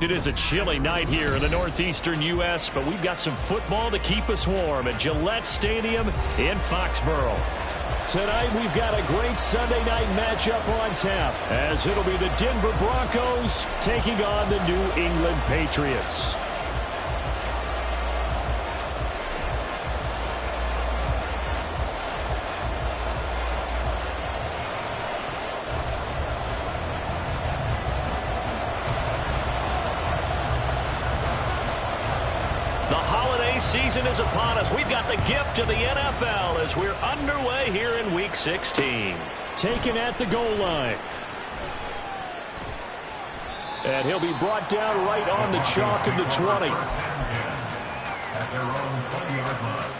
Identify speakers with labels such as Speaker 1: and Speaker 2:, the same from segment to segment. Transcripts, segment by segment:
Speaker 1: It is a chilly night here in the northeastern U.S., but we've got some football to keep us warm at Gillette Stadium in Foxborough. Tonight, we've got a great Sunday night matchup on tap, as it'll be the Denver Broncos taking on the New England Patriots. Season is upon us. We've got the gift of the NFL as we're underway here in Week 16. Taken at the goal line. And he'll be brought down right on the chalk of the 20. At their own 20-yard line.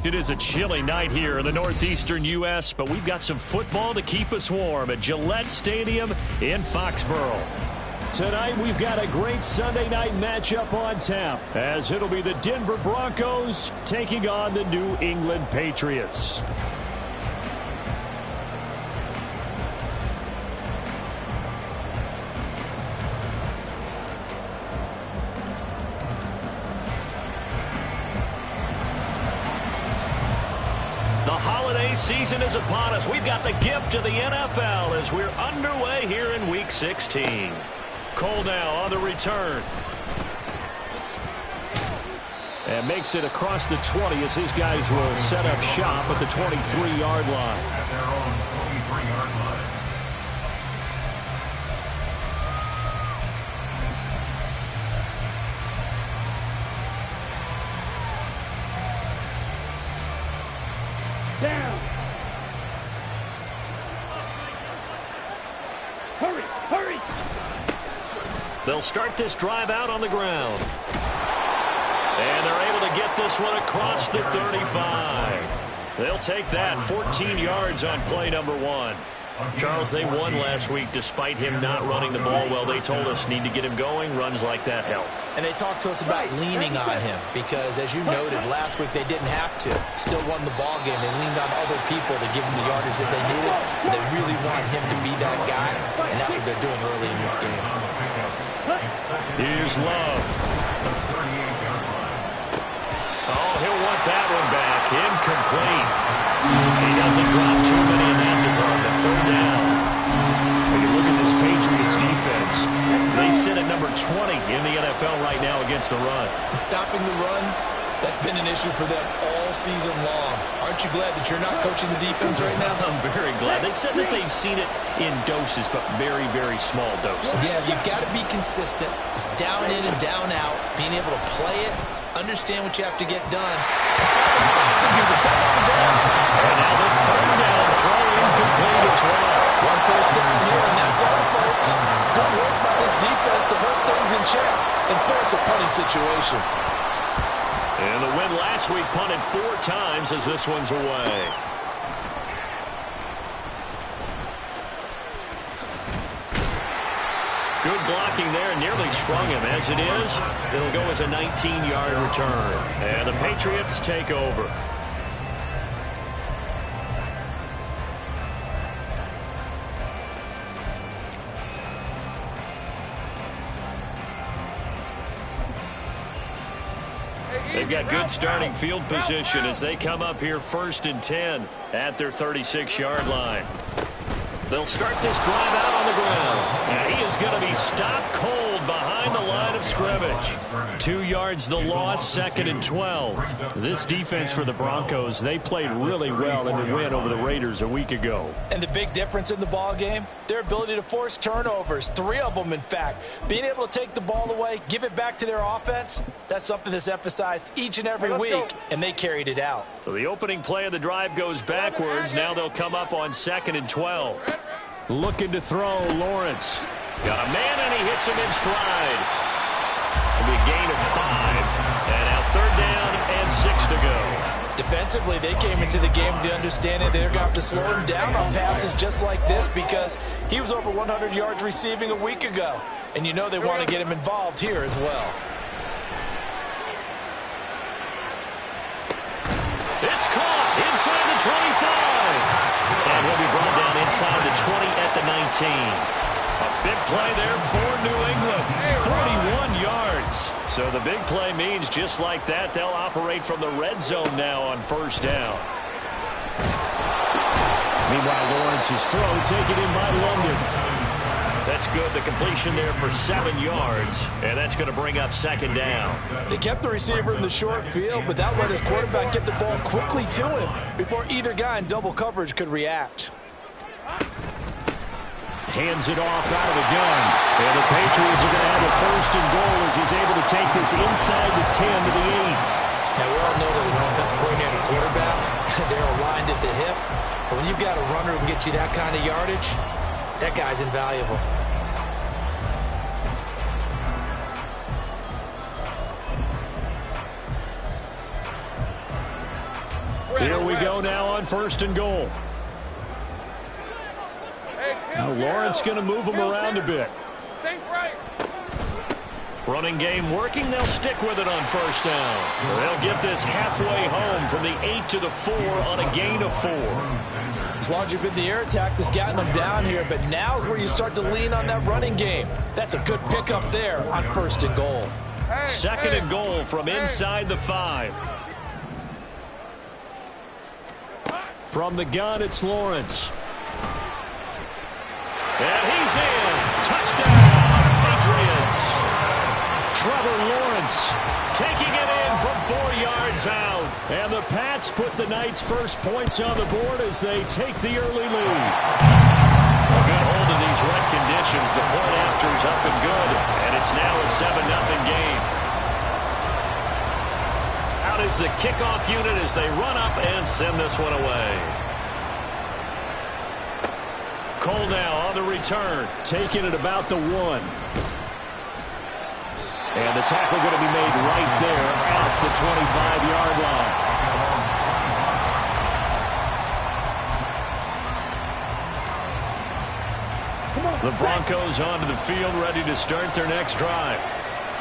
Speaker 1: It is a chilly night here in the northeastern U.S., but we've got some football to keep us warm at Gillette Stadium in Foxborough. Tonight, we've got a great Sunday night matchup on tap, as it'll be the Denver Broncos taking on the New England Patriots. Season is upon us. We've got the gift of the NFL as we're underway here in Week 16. Cole now on the return. And makes it across the 20 as his guys will set up shop at the 23-yard line.
Speaker 2: At their own 23-yard line.
Speaker 3: Down. Hurry, hurry.
Speaker 1: They'll start this drive out on the ground. And they're able to get this one across the 35. They'll take that 14 yards on play number 1. Charles, they won last week despite him not running the ball well. They told us need to get him going. Runs like that help.
Speaker 4: And they talked to us about leaning on him because, as you noted, last week they didn't have to. Still won the ball game. They leaned on other people to give them the yardage that they needed. But they really want him to be that guy, and that's what they're doing early in this game.
Speaker 1: Here's Love. Oh, he'll want that one back. Incomplete. He doesn't drop too many in that department. Third down. When you look at this Patriots defense, they sit at number 20 in the NFL right now against the run.
Speaker 4: And stopping the run, that's been an issue for them all season long. Aren't you glad that you're not coaching the defense right now?
Speaker 1: I'm very glad. They said that they've seen it in doses, but very, very small doses.
Speaker 4: Yeah, you've got to be consistent. It's down in and down out, being able to play it, understand what you have to get done. Finally stop some people. Put them on the ground.
Speaker 1: And now the third down throw incomplete as well.
Speaker 4: One first down here, and that's all, folks. Good work by this defense to hold things in check and force a punting situation.
Speaker 1: And the win last week punted 4 times as this one's away. Good blocking there, nearly sprung him. As it is, it'll go as a 19-yard return. And the Patriots take over. They've got good starting field position as they come up here 1st and 10 at their 36-yard line. They'll start this drive out on the ground. And he is going to be stopped cold behind the line of scrimmage. 2 yards the loss, 2nd and 12. This defense for the Broncos, they played really well in the win over the Raiders a week ago.
Speaker 4: And the big difference in the ball game, their ability to force turnovers, 3 of them in fact. Being able to take the ball away, give it back to their offense, that's something that's emphasized each and every week, and they carried it out.
Speaker 1: So the opening play of the drive goes backwards. Now they'll come up on 2nd and 12. Looking to throw, Lawrence. Got a man, and he hits him in stride. It'll be a gain of 5. And now 3rd down and 6 to go.
Speaker 4: Defensively, they came into the game with the understanding they're going to have to slow him down on passes just like this because he was over 100 yards receiving a week ago. And you know they want to get him involved here as well.
Speaker 1: It's caught inside the 25. And he'll be brought down inside the 20 at the 19. A big play there for New England. 41 yards. So the big play means just like that, they'll operate from the red zone now on 1st down. Meanwhile, Lawrence's throw taken in by London. That's good. The completion there for 7 yards. And that's going to bring up 2nd down.
Speaker 4: They kept the receiver in the short field, but that let his quarterback get the ball quickly to him before either guy in double coverage could react.
Speaker 1: Hands it off out of the gun. And the Patriots are going to have a 1st and goal as he's able to take this inside the 10 to the 8.
Speaker 4: Now, we all know that an offensive coordinator and quarterback, they're aligned at the hip. But when you've got a runner who can get you that kind of yardage, that guy's invaluable.
Speaker 1: Here we go now on 1st and goal. Now Lawrence going to move him around a bit. Running game working. They'll stick with it on 1st down. They'll get this halfway home from the 8 to the 4 on a gain of 4.
Speaker 4: As long as you've been the air attack that's gotten them down here, but now is where you start to lean on that running game. That's a good pickup there on 1st and goal.
Speaker 1: 2nd and goal from inside the 5. From the gun, it's Lawrence. And he's in. Touchdown, Patriots. Trevor Lawrence taking it in from 4 yards out. And the Pats put the Knights' first points on the board as they take the early lead. A good hold of these wet conditions. The point after is up and good. And it's now a 7-0 game. Out is the kickoff unit as they run up and send this one away. Cole now on the return. Taking it about the 1. And the tackle going to be made right there at the 25-yard line. The Broncos onto the field, ready to start their next drive.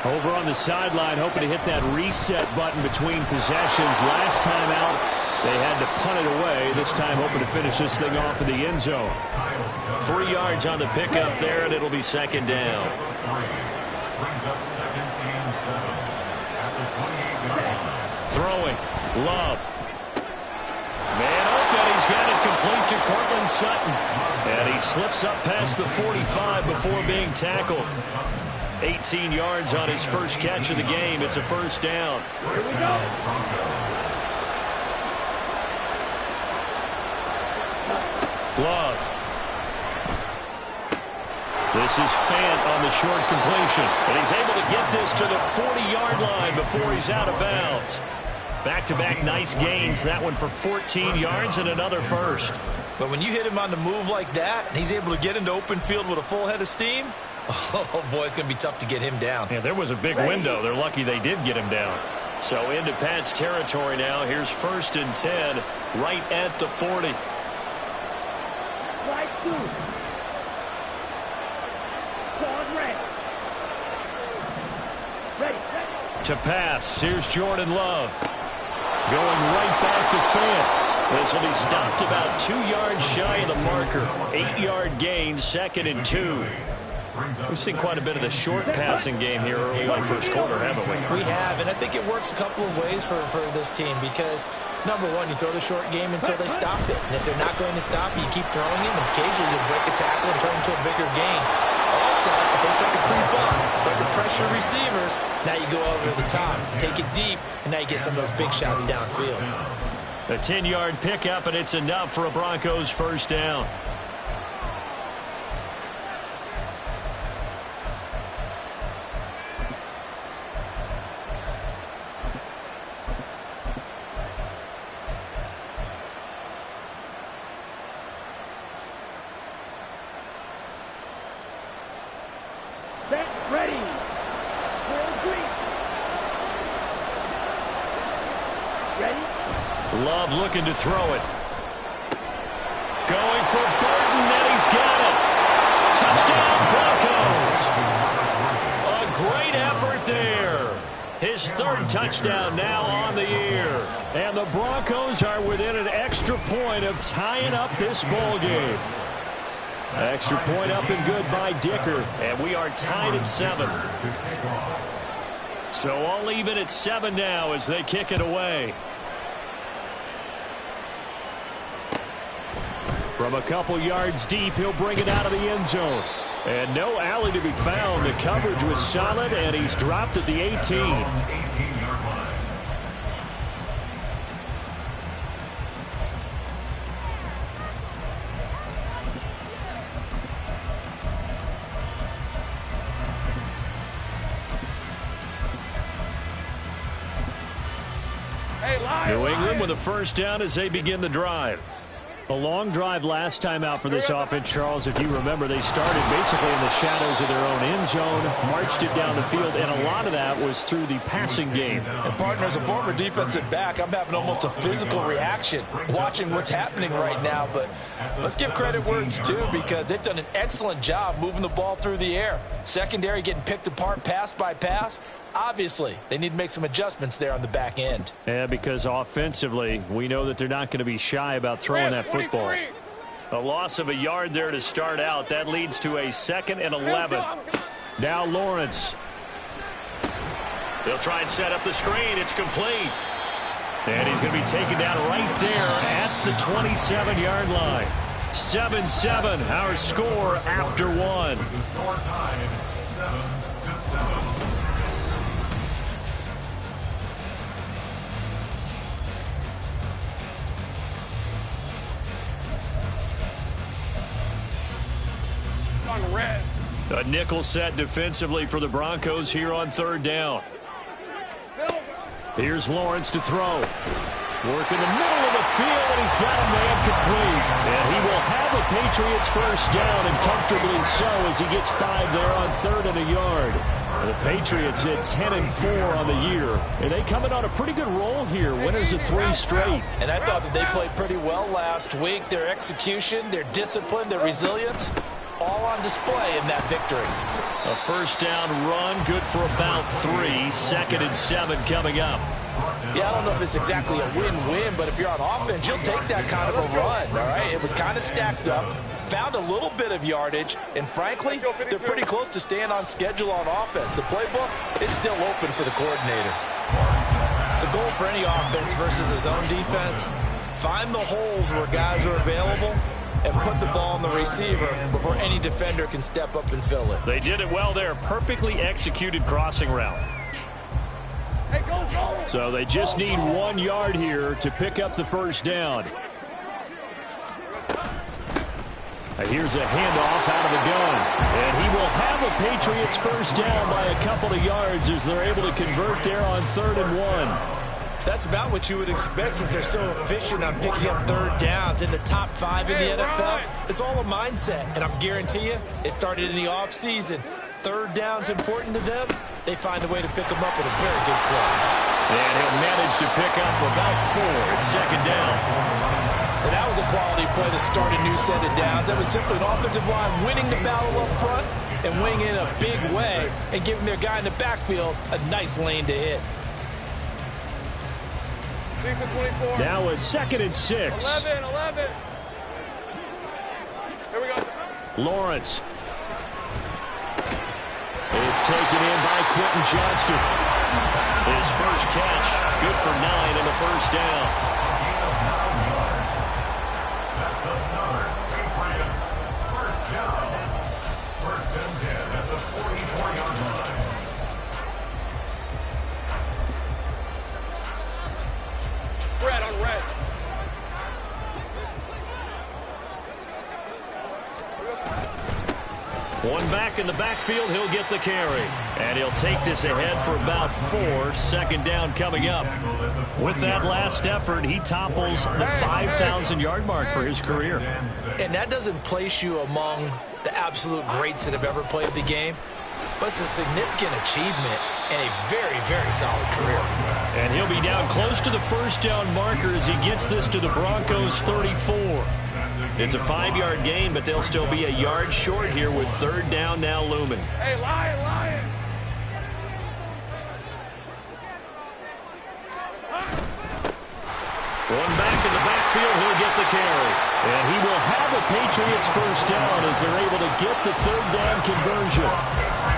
Speaker 1: Over on the sideline, hoping to hit that reset button between possessions. Last time out, they had to punt it away. This time, hoping to finish this thing off in the end zone. 3 yards on the pickup there, and it'll be 2nd down. Throwing, Love. Man open, he's got it complete to Cortland Sutton. And he slips up past the 45 before being tackled. 18 yards on his first catch of the game. It's a 1st down.
Speaker 3: Here we go.
Speaker 1: Love. This is Fant on the short completion. And he's able to get this to the 40-yard line before he's out of bounds. Back-to-back nice gains. That one for 14 yards and another 1st.
Speaker 4: But when you hit him on the move like that, and he's able to get into open field with a full head of steam, oh, boy, it's going to be tough to get him down.
Speaker 1: Yeah, there was a big window. They're lucky they did get him down. So into Pat's territory now. Here's 1st and 10, right at the 40.
Speaker 3: Slide 2. Pause red. Ready.
Speaker 1: To pass. Here's Jordan Love. Going right back to Fant. This will be stopped about 2 yards shy of the marker. 8-yard gain, 2nd and 2. We've seen quite a bit of the short passing game here early on 1st quarter, haven't we?
Speaker 4: We have, and I think it works a couple of ways for this team because, number one, you throw the short game until they stop it. And if they're not going to stop you, you keep throwing it, and occasionally you'll break a tackle and turn into a bigger gain. Also, if they start to creep up, start to pressure receivers, now you go over the top, take it deep, and now you get some of those big shots downfield.
Speaker 1: A 10-yard pickup, and it's enough for a Broncos 1st down.
Speaker 3: Ready. Ready.
Speaker 1: Love looking to throw it. Going for Burton, and he's got it. Touchdown, Broncos. A great effort there. His 3rd touchdown now on the year. And the Broncos are within an extra point of tying up this ball game. Extra point up and good by Dicker. And we are tied at 7. So all even at 7 now as they kick it away. From a couple yards deep, he'll bring it out of the end zone. And no alley to be found. The coverage was solid, and he's dropped at the 18. New England with a 1st down as they begin the drive. A long drive last time out for this offense, Charles. If you remember, they started basically in the shadows of their own end zone, marched it down the field, and a lot of that was through the passing game.
Speaker 4: And, partner, as a former defensive back, I'm having almost a physical reaction watching what's happening right now. But let's give credit where it's due, because they've done an excellent job moving the ball through the air. Secondary getting picked apart pass by pass. Obviously, they need to make some adjustments there on the back end.
Speaker 1: Yeah, because offensively, we know that they're not going to be shy about throwing that football. A loss of a yard there to start out. That leads to a 2nd and 11. Now Lawrence. He'll try and set up the screen. It's complete. And he's going to be taken down right there at the 27-yard line. 7-7, our score after one.
Speaker 2: The score tied 7-7.
Speaker 3: Red.
Speaker 1: A nickel set defensively for the Broncos here on 3rd down. Here's Lawrence to throw. Work in the middle of the field, and he's got a man complete. And he will have a Patriots first down, and comfortably so, as he gets 5 there on 3rd and a yard. And the Patriots hit 10-4 on the year, and they come in on a pretty good roll here, winners of 3 straight.
Speaker 4: And I thought that they played pretty well last week. Their execution, their discipline, their resilience, all on display in that victory.
Speaker 1: A first down run, good for about 3. 2nd and 7 coming up.
Speaker 4: Yeah, I don't know if it's exactly a win-win, but if you're on offense, you'll take that kind of a run, all right? It was kind of stacked up, found a little bit of yardage, and frankly, they're pretty close to staying on schedule on offense. The playbook is still open for the coordinator. The goal for any offense versus his own defense, find the holes where guys are available and put the ball on the receiver before any defender can step up and fill it.
Speaker 1: They did it well there. Perfectly executed crossing route.
Speaker 3: Hey, go.
Speaker 1: So they just need 1 yard here to pick up the first down. Here's a handoff out of the gun. And he will have a Patriots first down by a couple of yards as they're able to convert there on 3rd and 1.
Speaker 4: That's about what you would expect since they're so efficient on picking up 3rd downs in the top 5 in the NFL. It's all a mindset, and I'm guarantee you it started in the offseason. 3rd down's important to them. They find a way to pick them up at a very good clip.
Speaker 1: And he'll manage to pick up about 4. It's 2nd down.
Speaker 4: And that was a quality play to start a new set of downs. That was simply an offensive line winning the battle up front and winning in a big way and giving their guy in the backfield a nice lane to hit.
Speaker 1: Now a 2nd and 6.
Speaker 3: 11. Here we go.
Speaker 1: Lawrence. It's taken in by Quentin Johnston. His first catch, good for 9 and a first down.
Speaker 2: That's another Patriots first down. 1st and 10 at the 44-yard line.
Speaker 3: Red on red.
Speaker 1: One back in the backfield, he'll get the carry. And he'll take this ahead for about 4. 2nd down coming up. With that last effort, he topples the 5,000-yard mark for his career.
Speaker 4: And that doesn't place you among the absolute greats that have ever played the game, but it's a significant achievement and a very, very solid career.
Speaker 1: And he'll be down close to the first down marker as he gets this to the Broncos' 34. It's a 5-yard gain, but they'll still be a yard short here with 3rd down now looming.
Speaker 3: Hey, Lion.
Speaker 1: One back in the backfield, he'll get the carry. And he will have a Patriots first down as they're able to get the 3rd down conversion.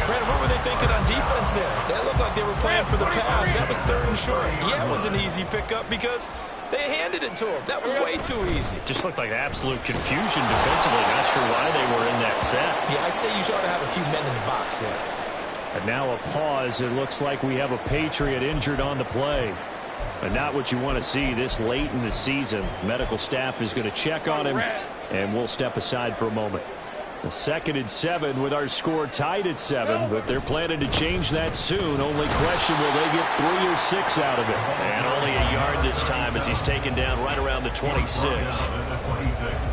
Speaker 4: Brandon, what were they thinking on defense there? They looked like they were playing for the pass. That was 3rd and short. Yeah, it was an easy pickup because they handed it to him. That was way too easy.
Speaker 1: Just looked like absolute confusion defensively. Not sure why they were in that set.
Speaker 4: Yeah, I'd say you ought to have a few men in the box there.
Speaker 1: And now a pause. It looks like we have a Patriot injured on the play. But not what you want to see this late in the season. Medical staff is going to check on him, and we'll step aside for a moment. 2nd and 7 with our score tied at 7, but they're planning to change that soon. Only question, will they get 3 or 6 out of it? And only a yard this time as he's taken down right around the 26.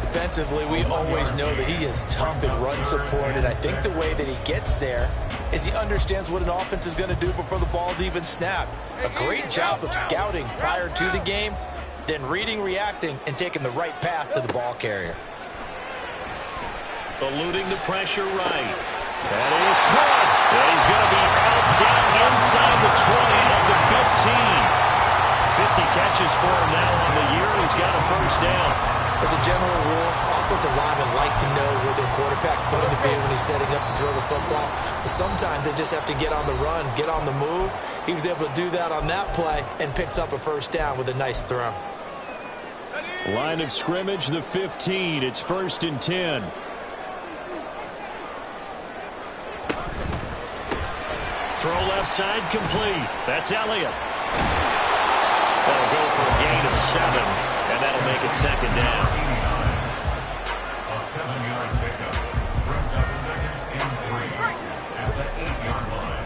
Speaker 4: Defensively, we always know that he is tough in run support, and I think the way that he gets there is he understands what an offense is going to do before the ball's even snapped. A great job of scouting prior to the game, then reading, reacting, and taking the right path to the ball carrier.
Speaker 1: Eluding the pressure right. That is caught. And he's going to be out down inside the 20 of the 15. 50 catches for him now on the year. He's got a first down.
Speaker 4: As a general rule, offensive linemen like to know where their quarterback's going to be when he's setting up to throw the football. But sometimes they just have to get on the run, get on the move. He was able to do that on that play and picks up a first down with a nice throw.
Speaker 1: Line of scrimmage, the 15. It's 1st and 10. Throw left side complete. That's Elliott. That'll go for a gain of 7, and that'll make it 2nd down.
Speaker 2: A 7-yard pickup brings up 2nd and 3 at the 8-yard line.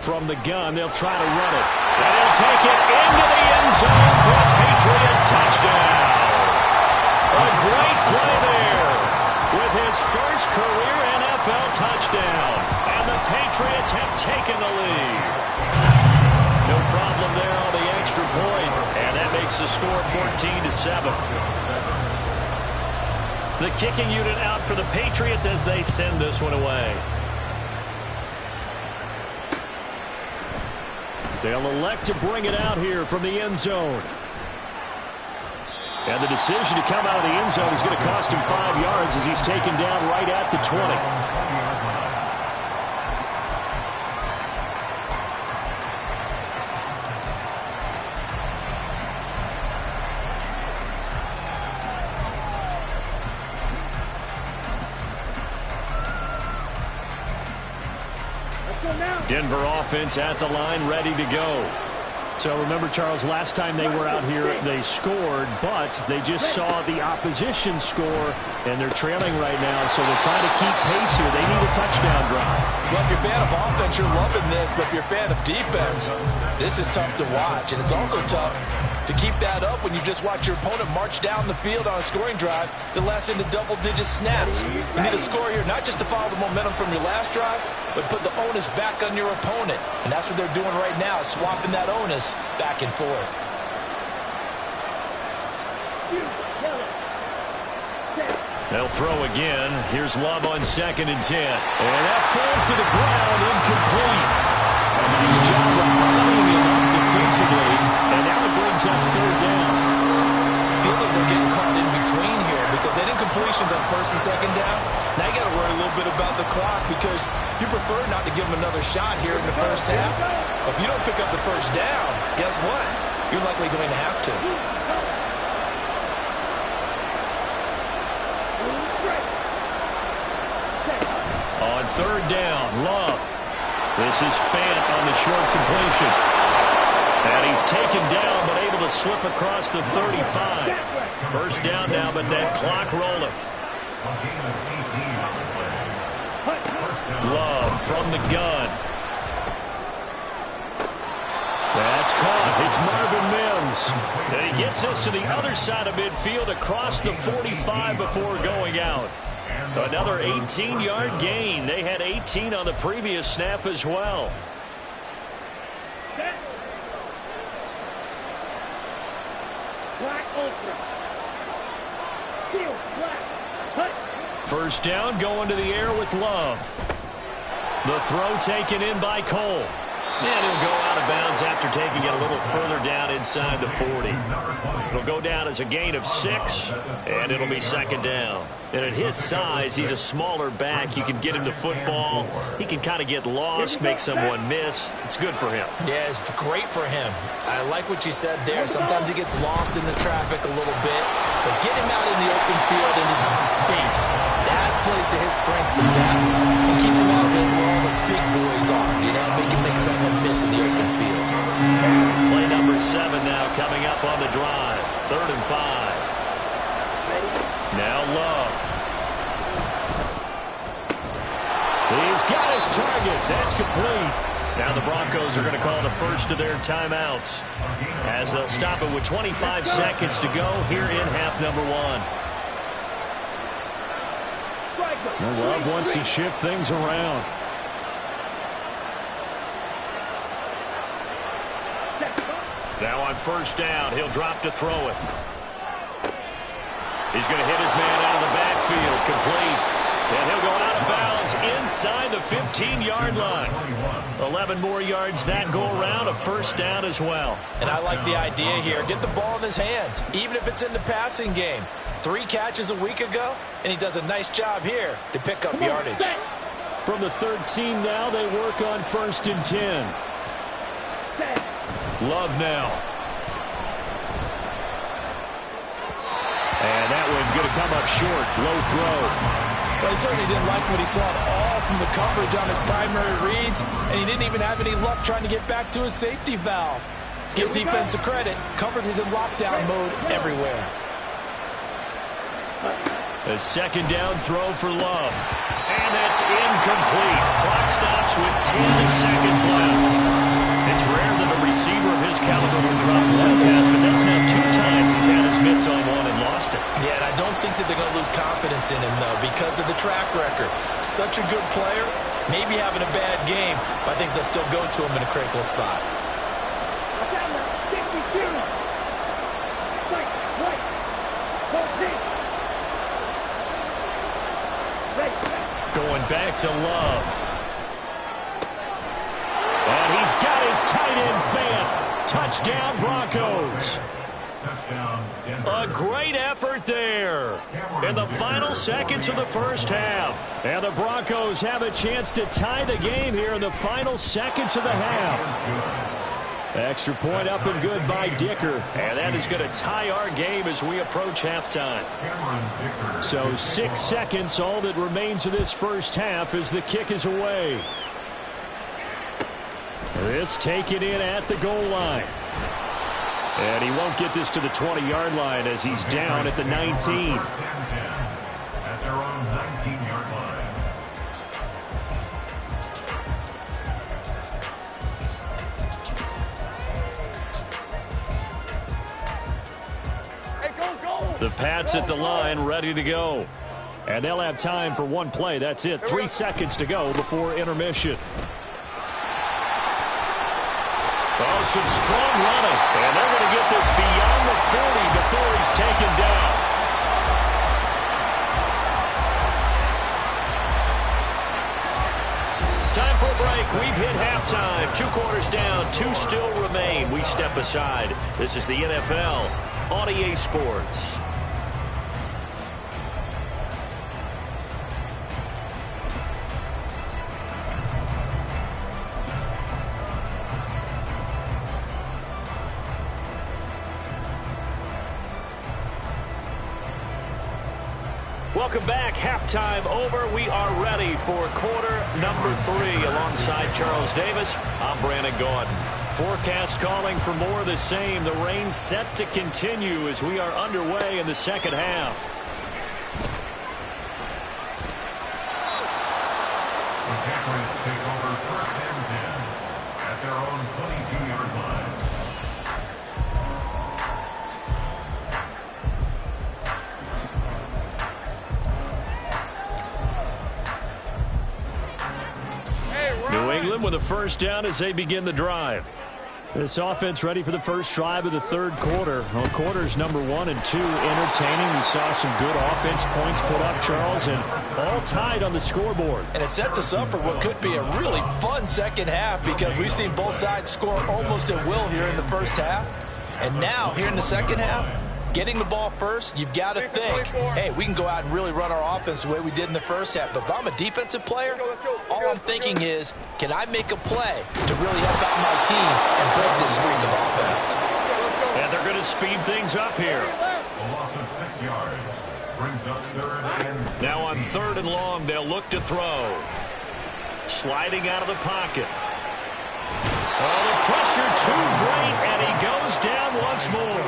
Speaker 1: From the gun, they'll try to run it. And he'll take it into the end zone for a Patriot touchdown. A great play there with his first career NFL touchdown. And the Patriots have taken the lead. No problem there on the extra point. And that makes the score 14-7. The kicking unit out for the Patriots as they send this one away. They'll elect to bring it out here from the end zone. And the decision to come out of the end zone is going to cost him 5 yards as he's taken down right at the 20. Denver offense at the line, ready to go. So remember, Charles, last time they were out here, they scored, but they just saw the opposition score, and they're trailing right now, so they're trying to keep pace here. They need a touchdown drive.
Speaker 4: Well, if you're a fan of offense, you're loving this, but if you're a fan of defense, this is tough to watch, and it's also tough to keep that up when you just watch your opponent march down the field on a scoring drive that lasts into double-digit snaps. You need a score here, not just to follow the momentum from your last drive, but put the onus back on your opponent. And that's what they're doing right now, swapping that onus back and forth.
Speaker 1: They'll throw again. Here's Love on 2nd and 10. And that falls to the ground, incomplete. A nice job of following him up defensively. And now it brings up 3rd down.
Speaker 4: Feels like they're getting caught in between here because they didn't completions on 1st and 2nd down. Now you got to worry a little bit about the clock because you prefer not to give them another shot here in the first half. If you don't pick up the first down, guess what? You're likely going to have to.
Speaker 1: On 3rd down, Love. This is Fant on the short completion. And he's taken down but able to slip across the 35. First down now, but that clock rolling. Love from the gun. That's caught. It's Marvin Mims. And he gets us to the other side of midfield across the 45 before going out. Another 18-yard gain. They had 18 on the previous snap as well. First down, going to the air with Love. The throw taken in by Cole. And he'll go out of bounds after taking it a little further down inside the 40. It'll go down as a gain of 6, and it'll be 2nd down. And at his size, he's a smaller back. You can get him the football. He can kind of get lost, make someone miss. It's good for him.
Speaker 4: Yeah, it's great for him. I like what you said there. Sometimes he gets lost in the traffic a little bit. But get him out in the open field into some space. That plays to his strengths the best and keeps him out of it where all the big boys are. You know, make someone miss in the open field.
Speaker 1: Play number 7 now coming up on the drive. 3rd and 5. target. That's complete. Now the Broncos are going to call the first of their timeouts as they'll stop it with 25 seconds to go here in half number one. Well, Love wants to shift things around. Now on first down, he'll drop to throw it. He's going to hit his man out of the backfield, complete. And he'll go out of bounds inside the 15-yard line. 11 more yards that go around, a first down as well.
Speaker 4: And I like the idea here. Get the ball in his hands, even if it's in the passing game. 3 catches a week ago, and he does a nice job here to pick up yardage.
Speaker 1: From the 13 now, they work on 1st and 10. Love now. And that one going to come up short. Low throw.
Speaker 4: But he certainly didn't like what he saw at all from the coverage on his primary reads, and he didn't even have any luck trying to get back to his safety valve. Give defense credit. Coverage was in lockdown mode everywhere.
Speaker 1: A second down throw for Love. And that's incomplete. Clock stops with 10 seconds left. It's rare that a receiver of his caliber would drop one pass, but that's now 2 times he's had his mitts on one and lost it.
Speaker 4: Yeah, and I don't think that they're going to lose confidence in him, though, because of the track record. Such a good player, maybe having a bad game, but I think they'll still go to him in a critical spot.
Speaker 1: Going back to Love. And he's got his tight end fan. Touchdown, Broncos. A great effort there in the final seconds of the first half. And the Broncos have a chance to tie the game here in the final seconds of the half. Extra point up and good by Dicker. And that is going to tie our game as we approach halftime. So 6 seconds, all that remains of this first half as the kick is away. This taken in at the goal line. And he won't get this to the 20-yard line as he's down at the 19.
Speaker 2: At their own 19-yard line.
Speaker 1: The Pats at the line, ready to go. And they'll have time for one play. That's it. 3 seconds to go before intermission. Oh, some strong running. And they're going to get this beyond the 40 before he's taken down. Time for a break. We've hit halftime. 2 quarters down. 2 still remain. We step aside. This is the NFL on EA Sports. Welcome back. Halftime over. We are ready for quarter number 3. Alongside Charles Davis, I'm Brandon Gordon. Forecast calling for more of the same. The rain set to continue as we are underway in the second half.
Speaker 2: The Patriots take over 1st and 10 at their own 22-yard line.
Speaker 1: New England with a first down as they begin the drive. This offense ready for the first drive of the 3rd quarter. Well, quarters number 1 and 2 entertaining. We saw some good offense points put up, Charles, and all tied on the scoreboard.
Speaker 4: And it sets us up for what could be a really fun second half because we've seen both sides score almost at will here in the first half. And now, here in the second half, getting the ball first, you've got to think, hey, we can go out and really run our offense the way we did in the first half. But if I'm a defensive player, all I'm thinking is, can I make a play to really help out my team and break this streak of offense?
Speaker 1: And they're going to speed things up here.
Speaker 2: A loss of 6 yards brings up 3rd and...
Speaker 1: Now on 3rd and long, they'll look to throw. Sliding out of the pocket. Oh, the pressure too great, and he goes down once more.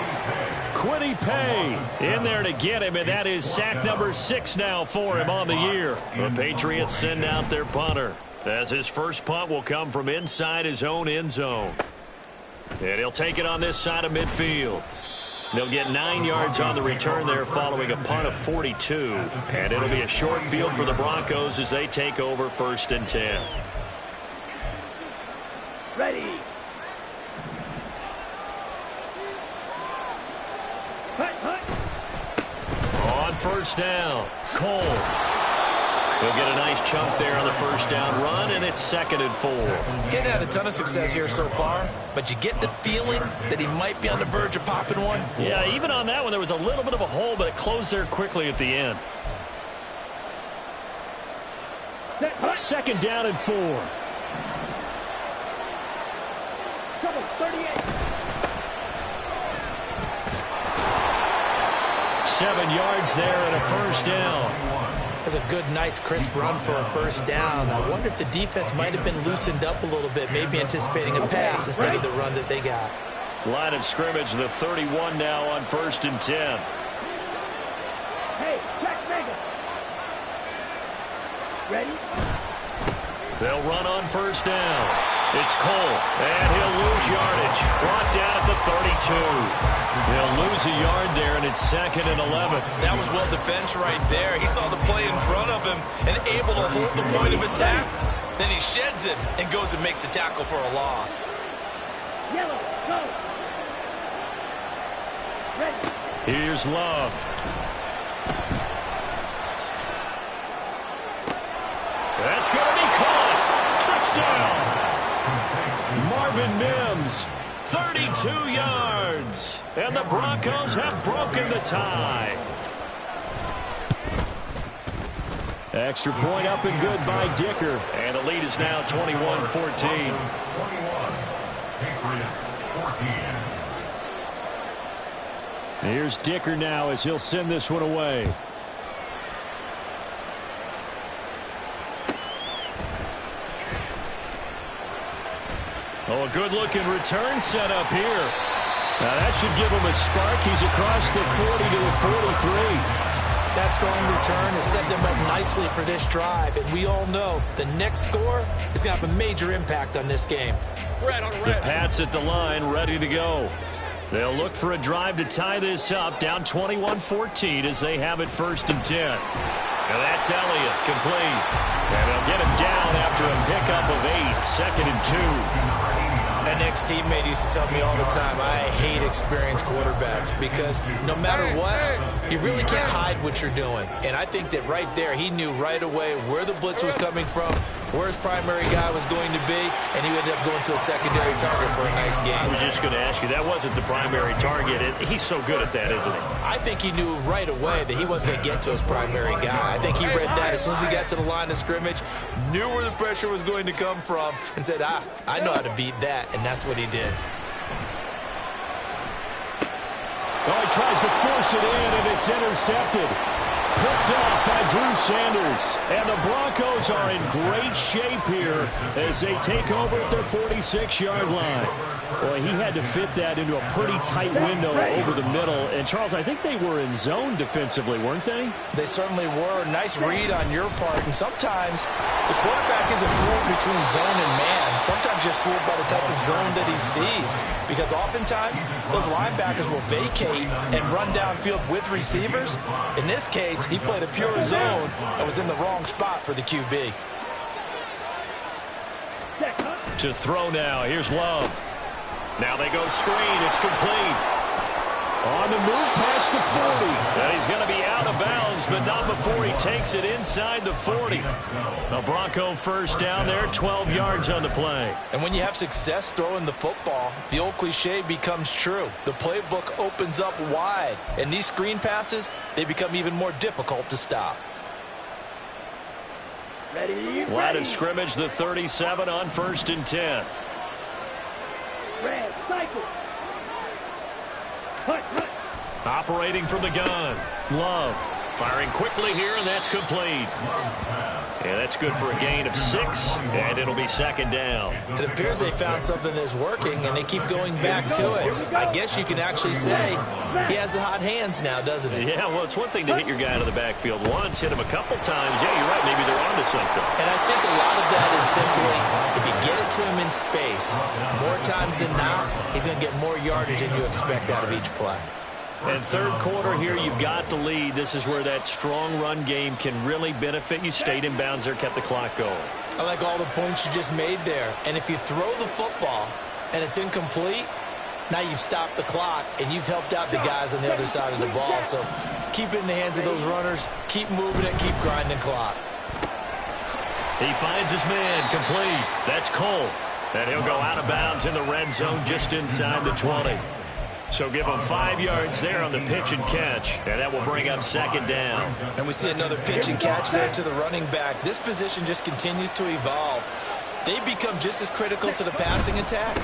Speaker 1: Quiddy Pay in there to get him, and that is sack number 6 now for him on the year. The Patriots send out their punter. as his first punt will come from inside his own end zone. And he'll take it on this side of midfield. They'll get 9 yards on the return there following a punt of 42. And it'll be a short field for the Broncos as they take over 1st and 10.
Speaker 3: Ready.
Speaker 1: On 1st down, Cole. He'll get a nice chunk there on the 1st down run, and it's 2nd and 4.
Speaker 4: Getting had a ton of success here so far, but you get the feeling that he might be on the verge of popping one.
Speaker 1: Yeah, even on that one, there was a little bit of a hole, but it closed there quickly at the end. 2nd down and 4.
Speaker 3: Trouble, 38.
Speaker 1: 7 yards there and a 1st down.
Speaker 4: That's a good, nice, crisp run for a 1st down. I wonder if the defense might have been loosened up a little bit, maybe anticipating a pass instead of the run that they got.
Speaker 1: Line of scrimmage, the 31 now on 1st and 10.
Speaker 3: Hey, check Vegas. Ready?
Speaker 1: They'll run on 1st down. It's Cole, and he'll lose yardage. Brought down at the 32. He'll lose a yard there, and it's 2nd and 11.
Speaker 4: That was well defense right there. He saw the play in front of him and able to hold the point of attack. Then he sheds it and goes and makes a tackle for a loss.
Speaker 3: Yellow, go. Ready.
Speaker 1: Here's Love. That's going to be caught. Touchdown. Marvin Mims, 32 yards. And the Broncos have broken the tie. Extra point up and good by Dicker. And the lead is now 21-14.
Speaker 2: 21. Patriots 14.
Speaker 1: Here's Dicker now as he'll send this one away. Oh, a good-looking return set up here. Now, that should give him a spark. He's across the 40 to the 43.
Speaker 4: That strong return has set them up nicely for this drive, and we all know the next score is going to have a major impact on this game.
Speaker 3: Red on
Speaker 1: The
Speaker 3: red.
Speaker 1: Pats at the line, ready to go. They'll look for a drive to tie this up, down 21-14 as they have it 1st and 10. Now that's Elliott, complete. And they'll get him down after a pickup of 8, 2nd and 2.
Speaker 4: An ex-teammate used to tell me all the time, I hate experienced quarterbacks because no matter what, you really can't hide what you're doing. And I think that right there, he knew right away where the blitz was coming from, where his primary guy was going to be, and he ended up going to a secondary target for a nice game.
Speaker 1: I was just going to ask you, that wasn't the primary target. He's so good at that, isn't he?
Speaker 4: I think he knew right away that he wasn't going to get to his primary guy. I think he read that as soon as he got to the line of scrimmage, knew where the pressure was going to come from, and said, I know how to beat that, and that's what he did.
Speaker 1: Oh, he tries to force it in, and it's intercepted. Picked up by Drew Sanders. And the Broncos are in great shape here as they take over at their 46-yard line. Boy, he had to fit that into a pretty tight window over the middle. And, Charles, I think they were in zone defensively, weren't they?
Speaker 4: They certainly were. Nice read on your part. And sometimes the quarterback isn't fooled between zone and man. Sometimes you're fooled by the type of zone that he sees. Because oftentimes those linebackers will vacate and run downfield with receivers. In this case, he played a pure zone and was in the wrong spot for the QB.
Speaker 1: To throw now. Here's Love. Now they go screen. It's complete. On the move past the 40. And he's going to be out of bounds, but not before he takes it inside the 40. A Bronco 1st down there, 12 yards on the play.
Speaker 4: And when you have success throwing the football, the old cliche becomes true. The playbook opens up wide. And these screen passes, they become even more difficult to stop.
Speaker 3: Ready.
Speaker 1: Line of scrimmage, the 37 on 1st and 10.
Speaker 3: Red, cycle. Hut, hut.
Speaker 1: Operating from the gun. Love firing quickly here, and that's complete.
Speaker 2: Love's pass
Speaker 1: And that's good for a gain of 6, and it'll be second down.
Speaker 4: It appears they found something that's working, and they keep going back to it. I guess you can actually say he has the hot hands now, doesn't he?
Speaker 1: Yeah, well, it's one thing to hit your guy out of the backfield once, hit him a couple times. Yeah, you're right. Maybe they're onto something.
Speaker 4: And I think a lot of that is simply if you get it to him in space, more times than not, he's going to get more yardage than you expect out of each play.
Speaker 1: And third quarter here, you've got the lead. This is where that strong run game can really benefit you. Stayed in bounds there, kept the clock going.
Speaker 4: I like all the points you just made there. And if you throw the football and it's incomplete, now you've stopped the clock and you've helped out the guys on the other side of the ball. So keep it in the hands of those runners. Keep moving it. Keep grinding clock.
Speaker 1: He finds his man complete. That's Cole. And he'll go out of bounds in the red zone just inside the 20. So give him 5 yards there on the pitch and catch, and that will bring up second down.
Speaker 4: And we see another pitch and catch there to the running back. This position just continues to evolve. They become just as critical to the passing attack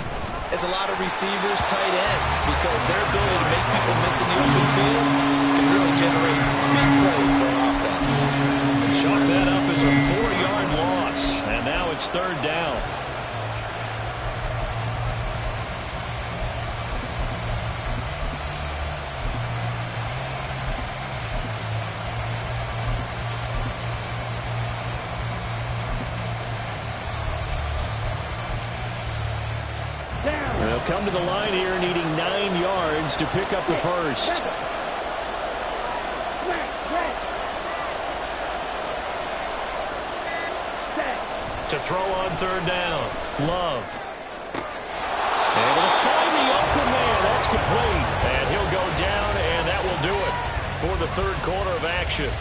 Speaker 4: as a lot of receivers, tight ends, because their ability to make people miss in the open field can really generate big plays for an offense.
Speaker 1: Chalk that up as a 4-yard loss, and now it's third down. They'll come to the line here needing 9 yards to pick up the first. To throw on third down. Love. Able to find the open man. That's complete. And he'll go down, and that will do it for the third quarter of action.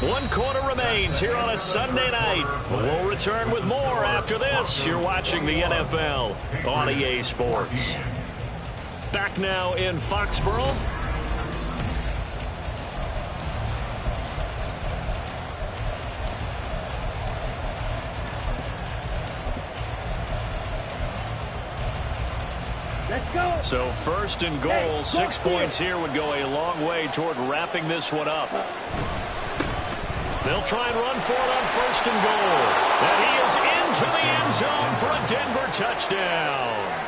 Speaker 1: One quarter remains here on a Sunday night. We'll return with more after this. You're watching the NFL on EA Sports. Back now in Foxborough.
Speaker 3: Let's go.
Speaker 1: So first and goal, 6 points here would go a long way toward wrapping this one up. They'll try and run for it on first and goal. And he is into the end zone for a Denver touchdown.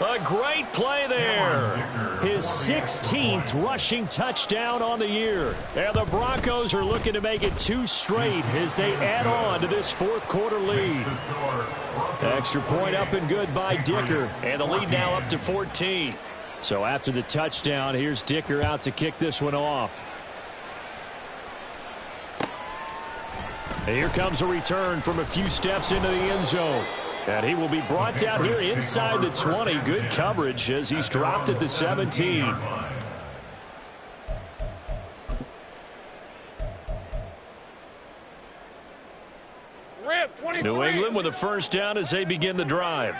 Speaker 1: A great play there. His 16th rushing touchdown on the year. And the Broncos are looking to make it 2 straight as they add on to this fourth quarter lead. Extra point up and good by Dicker. And the lead now up to 14. So after the touchdown, here's Dicker out to kick this one off. And here comes a return from a few steps into the end zone. And he will be brought down here inside the 20. Good coverage as he's dropped at the 17. New England with a first down as they begin the drive.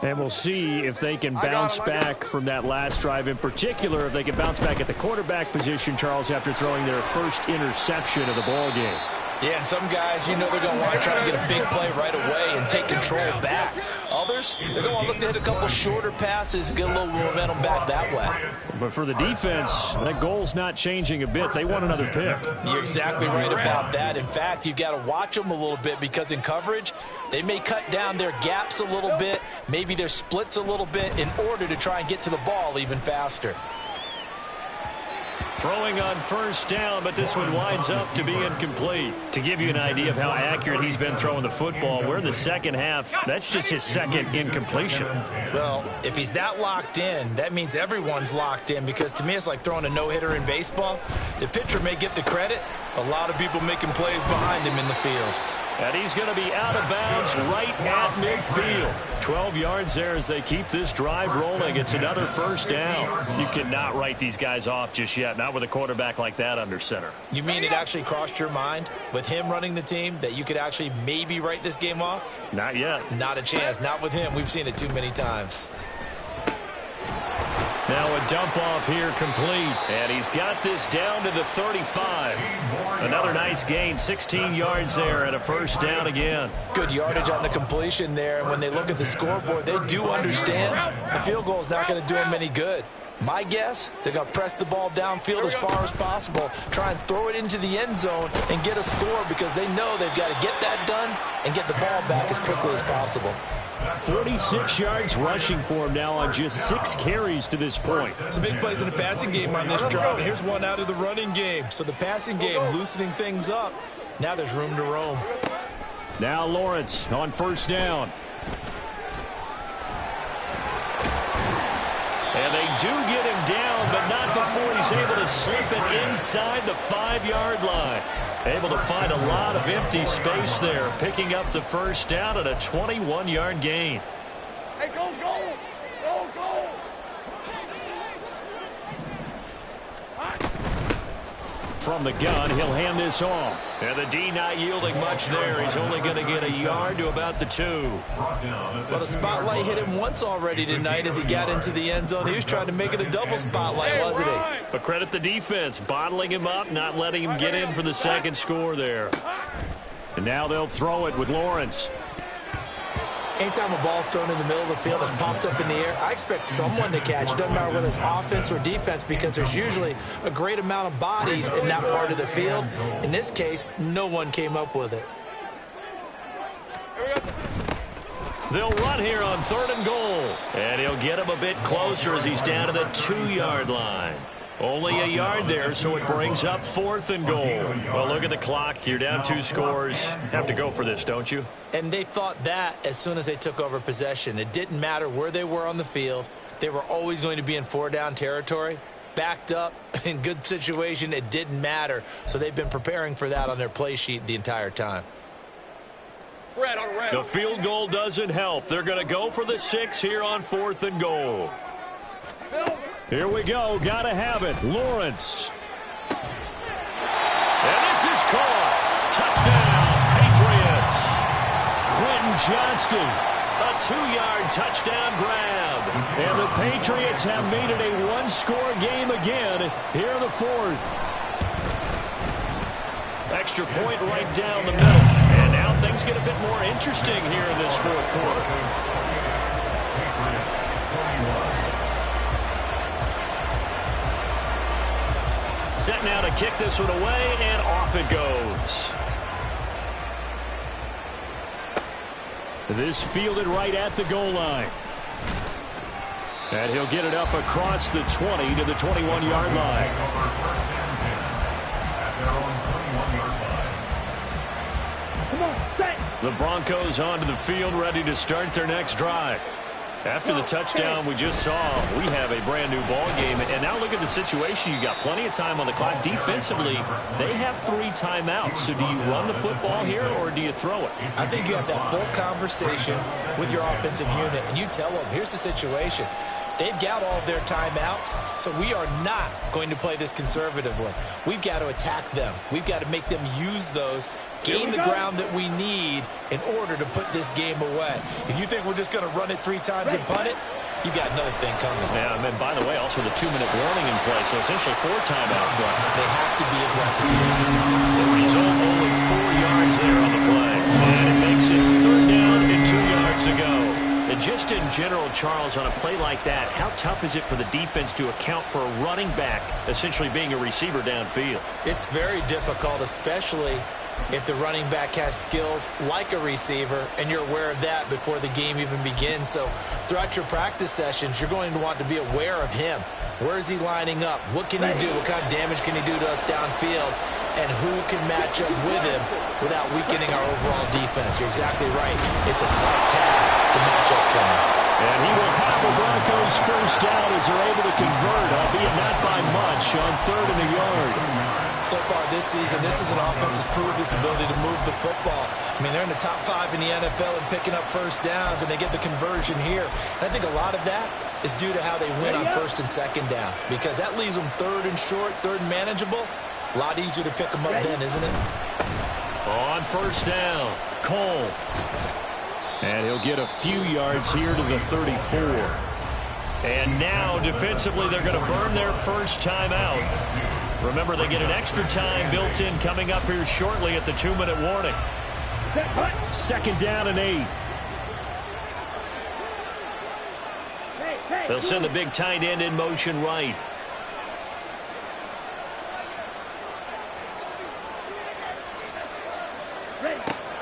Speaker 1: And we'll see if they can bounce back from that last drive. In particular, if they can bounce back at the quarterback position, Charles, after throwing their first interception of the ball game.
Speaker 4: Yeah, and some guys, you know they're going to want to try to get a big play right away and take control back. Others, they're going to look to hit a couple shorter passes, get a little momentum back that way.
Speaker 1: But for the defense, that goal's not changing a bit. They want another pick.
Speaker 4: You're exactly right about that. In fact, you've got to watch them a little bit because in coverage, they may cut down their gaps a little bit, maybe their splits a little bit in order to try and get to the ball even faster.
Speaker 1: Throwing on first down, but this one winds up to be incomplete. To give you an idea of how accurate he's been throwing the football, we're in the second half. That's just his second incompletion.
Speaker 4: Well, if he's that locked in, that means everyone's locked in because to me it's like throwing a no-hitter in baseball. The pitcher may get the credit, a lot of people making plays behind him in the field.
Speaker 1: And he's going to be out of bounds right at midfield. 12 yards there as they keep this drive rolling. It's another first down. You cannot write these guys off just yet, not with a quarterback like that under center.
Speaker 4: You mean it actually crossed your mind with him running the team that you could actually maybe write this game off?
Speaker 1: Not yet.
Speaker 4: Not a chance. Not with him. We've seen it too many times.
Speaker 1: Now a dump off here complete. And he's got this down to the 35. Another nice gain, 16 yards there and a first down again.
Speaker 4: Good yardage on the completion there. And when they look at the scoreboard, they do understand the field goal is not going to do them any good. My guess, they're going to press the ball downfield as far as possible, try and throw it into the end zone and get a score because they know they've got to get that done and get the ball back as quickly as possible.
Speaker 1: 46 yards rushing for him now on just 6 carries to this point.
Speaker 4: Some big plays in the passing game on this drive. Here's one out of the running game. So the passing game loosening things up. Now there's room to roam.
Speaker 1: Now Lawrence on first down. And they do get him down, but not before he's able to slip it inside the 5-yard line. Able to find a lot of empty space there, picking up the first down at a 21-yard gain.
Speaker 3: Hey, go, go! Go, go!
Speaker 1: From the gun, he'll hand this off. And the D not yielding much there. He's only going to get a yard to about the 2.
Speaker 4: Well, the spotlight hit him once already tonight as he got into the end zone. He was trying to make it a double spotlight, wasn't he?
Speaker 1: But credit the defense, bottling him up, not letting him get in for the second score there. And now they'll throw it with Lawrence.
Speaker 4: Anytime a ball's thrown in the middle of the field, it's popped up in the air, I expect someone to catch. Doesn't matter whether it's offense or defense because there's usually a great amount of bodies in that part of the field. In this case, no one came up with it.
Speaker 1: They'll run here on 3rd and goal. And he'll get him a bit closer as he's down to the 2-yard line. Only a yard there, so it brings up 4th and goal. Well, look at the clock. You're down 2 scores. Have to go for this, don't you?
Speaker 4: And they thought that as soon as they took over possession. It didn't matter where they were on the field. They were always going to be in 4-down territory. Backed up, in good situation, it didn't matter. So they've been preparing for that on their play sheet the entire time.
Speaker 1: The field goal doesn't help. They're going to go for the 6 here on 4th and goal. Here we go. Got to have it. Lawrence. And this is caught. Touchdown, Patriots. Quentin Johnston. A 2-yard touchdown grab. And the Patriots have made it a 1-score game again here in the 4th. Extra point right down the middle. And now things get a bit more interesting here in this 4th quarter. Set now to kick this one away, and off it goes. This fielded right at the goal line. And he'll get it up across the 20 to the 21-yard line.
Speaker 3: Come on, set!
Speaker 1: The Broncos onto the field, ready to start their next drive. After the touchdown we just saw, we have a brand-new ball game. And now look at the situation. You got plenty of time on the clock. Defensively, they have 3 timeouts. So do you run the football here or do you throw it?
Speaker 4: I think you have that full conversation with your offensive unit, and you tell them, here's the situation. They've got all of their timeouts, so we are not going to play this conservatively. We've got to attack them. We've got to make them use those, gain the ground that we need in order to put this game away. If you think we're just going to run it 3 times and punt it, you got another thing coming.
Speaker 1: Yeah, and by the way, also the 2-minute warning in play, so essentially 4 timeouts left.
Speaker 4: They have to be aggressive here.
Speaker 1: The result, only 4 yards there on the play. And it makes it 3rd down and 2 yards to go. And just in general, Charles, on a play like that, how tough is it for the defense to account for a running back essentially being a receiver downfield?
Speaker 4: It's very difficult, especially if the running back has skills like a receiver, and you're aware of that before the game even begins. So throughout your practice sessions, you're going to want to be aware of him. Where is he lining up? What can he do? What kind of damage can he do to us downfield? And who can match up with him without weakening our overall defense? You're exactly right. It's a tough task to match up to him.
Speaker 1: And he will have the Broncos first down as they're able to convert, albeit not by much, on 3rd and a yard.
Speaker 4: So far this season, this is an offense that's proved its ability to move the football. I mean, they're in the top 5 in the NFL and picking up first downs, and they get the conversion here. And I think a lot of that is due to how they win on 1st and 2nd down, because that leaves them 3rd and short, 3rd and manageable. A lot easier to pick them up then, isn't it?
Speaker 1: On first down, Cole. And he'll get a few yards here to the 34. And now, defensively, they're going to burn their first time out. Remember, they get an extra time built in coming up here shortly at the 2-minute warning. 2nd down and 8. They'll send the big tight end in motion right.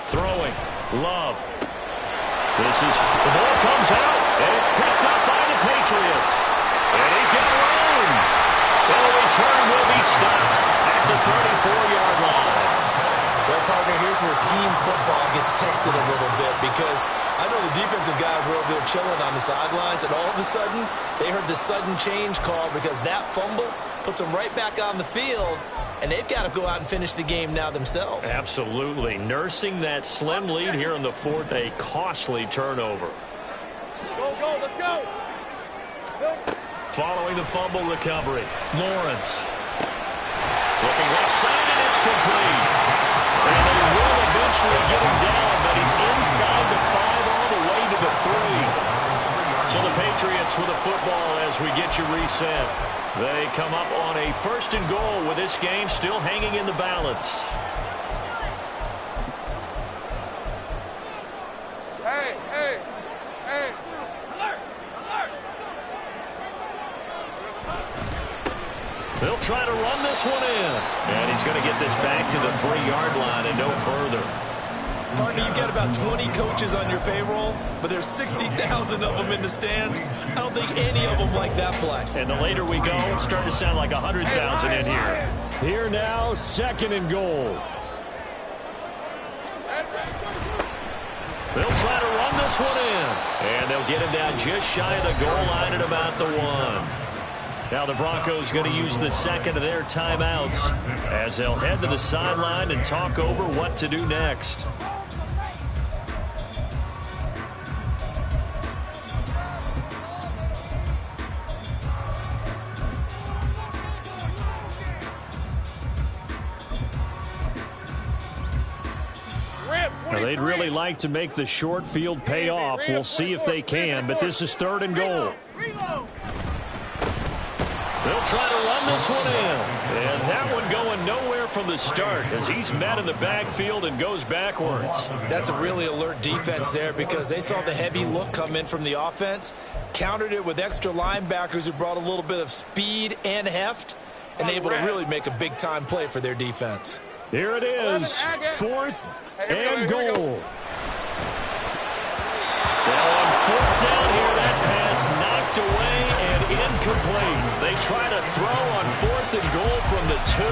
Speaker 1: Throwing. Love. The ball comes out, and it's picked up by the Patriots. And he's got room. The return will be stopped at the 34-yard line.
Speaker 4: Well, partner, here's where team football gets tested a little bit, because I know the defensive guys were over there chilling on the sidelines, and all of a sudden, they heard the sudden change call because that fumble puts them right back on the field, and they've got to go out and finish the game now themselves.
Speaker 1: Absolutely. Nursing that slim lead here in the fourth, a costly turnover.
Speaker 3: Go, let's go.
Speaker 1: Following the fumble recovery, Lawrence. Looking left side, and it's complete. And they will eventually get him down, but he's inside the 5 all the way to the 3. So the Patriots with the football as we get you reset. They come up on a 1st and goal with this game still hanging in the balance.
Speaker 3: Hey. Alert.
Speaker 1: They'll try to run this one in. And he's going to get this back to the 3-yard line and no further.
Speaker 4: Partner, you've got about 20 coaches on your payroll, but there's 60,000 of them in the stands. I don't think any of them like that play.
Speaker 1: And the later we go, it's starting to sound like 100,000 in here. Here now, 2nd and goal. They'll try to run this one in. And they'll get him down just shy of the goal line at about the 1. Now the Broncos going to use the 2nd of their timeouts as they'll head to the sideline and talk over what to do next. Now they'd really like to make the short field pay off. We'll see if they can, but this is 3rd and goal. They'll try to run this one in. And that one going nowhere from the start as he's met in the backfield and goes backwards.
Speaker 4: That's a really alert defense there because they saw the heavy look come in from the offense, countered it with extra linebackers who brought a little bit of speed and heft, and able to really make a big-time play for their defense.
Speaker 1: Here it is, 4th and goal. Now on 4th down here, that pass knocked away and incomplete. They try to throw on 4th and goal from the 2,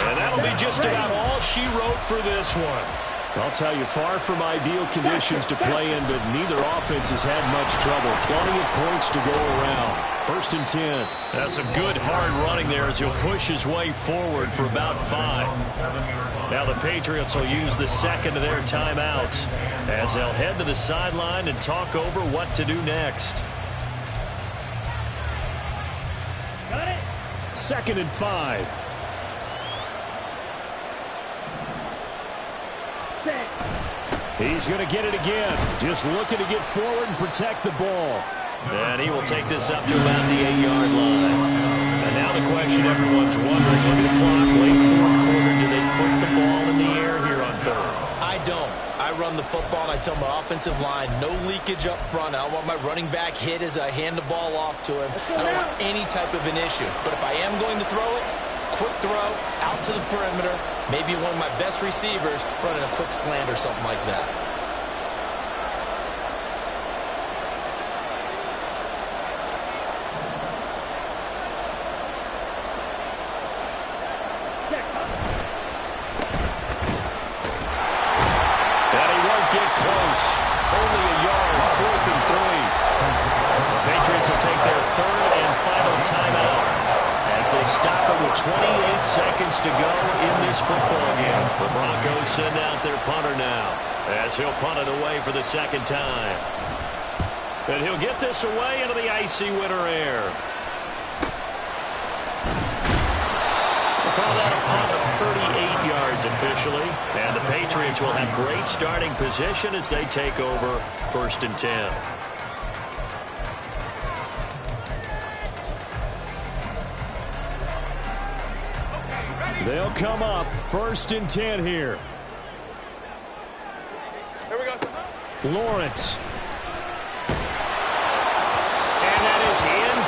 Speaker 1: and that'll be just about all she wrote for this one. I'll tell you, far from ideal conditions to play in, but neither offense has had much trouble. Plenty of points to go around. 1st and 10. That's some good hard running there as he'll push his way forward for about 5. Now the Patriots will use the 2nd of their timeouts as they'll head to the sideline and talk over what to do next.
Speaker 3: Got it.
Speaker 1: 2nd and 5. He's going to get it again. Just looking to get forward and protect the ball. And he will take this up to about the 8-yard line. And now the question everyone's wondering, look at the clock, late 4th quarter, do they put the ball in the air here on 3rd?
Speaker 4: I don't. I run the football, and I tell my offensive line, no leakage up front. I don't want my running back hit as I hand the ball off to him. I don't want any type of an issue. But if I am going to throw it, quick throw, out to the perimeter, maybe one of my best receivers running a quick slant or something like that.
Speaker 1: And he won't get close. Only a yard, 4th and 3. The Patriots will take their 3rd and final timeout as they stop it with 28 seconds to go in this football game. The Broncos send out their punter now as he'll punt it away for the 2nd time. And he'll get this away into the icy winter air. We'll call that a punt of 38 yards officially. And the Patriots will have great starting position as they take over 1st and 10. They'll come up 1st and 10 here.
Speaker 3: Here we go.
Speaker 1: Lawrence. And that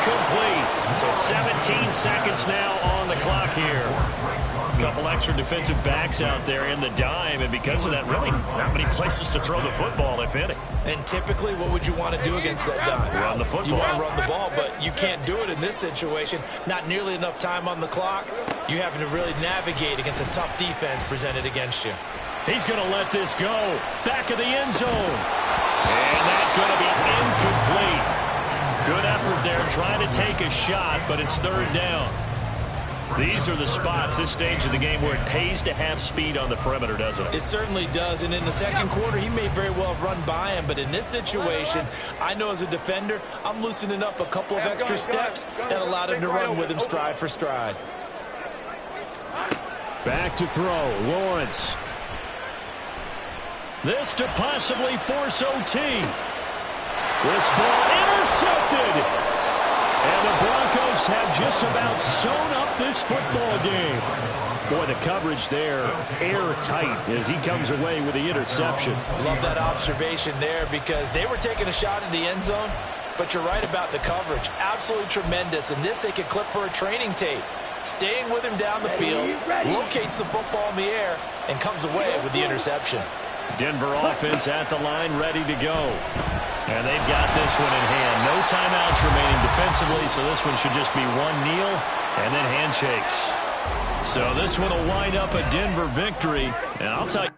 Speaker 1: incomplete. So 17 seconds now on the clock here. A couple extra defensive backs out there in the dime, and because of that, really not many places to throw the football, if any.
Speaker 4: And typically, what would you want to do against that dime?
Speaker 1: Run the football.
Speaker 4: You want to run the ball, but you can't do it in this situation. Not nearly enough time on the clock. You having to really navigate against a tough defense presented against you.
Speaker 1: He's going to let this go. Back of the end zone. And that's going to be incomplete. Good effort there trying to take a shot, but it's third down. These are the spots, this stage of the game, where it pays to have speed on the perimeter, doesn't it?
Speaker 4: It certainly does, and in the second quarter, he may very well have run by him, but in this situation, I know as a defender, I'm loosening up a couple of extra steps that allowed him to run with him stride for stride.
Speaker 1: Back to throw, Lawrence. This to possibly force OT. This ball intercepted. And the Broncos have just about sewn up this football game. Boy, the coverage there, airtight as he comes away with the interception.
Speaker 4: Love that observation there because they were taking a shot in the end zone, but you're right about the coverage. Absolutely tremendous. And this they could clip for a training tape. Staying with him down the field, locates the football in the air, and comes away with the interception.
Speaker 1: Denver offense at the line, ready to go. And they've got this one in hand. No timeouts remaining defensively, so this one should just be one kneel and then handshakes. So this one will wind up a Denver victory. And I'll tell you,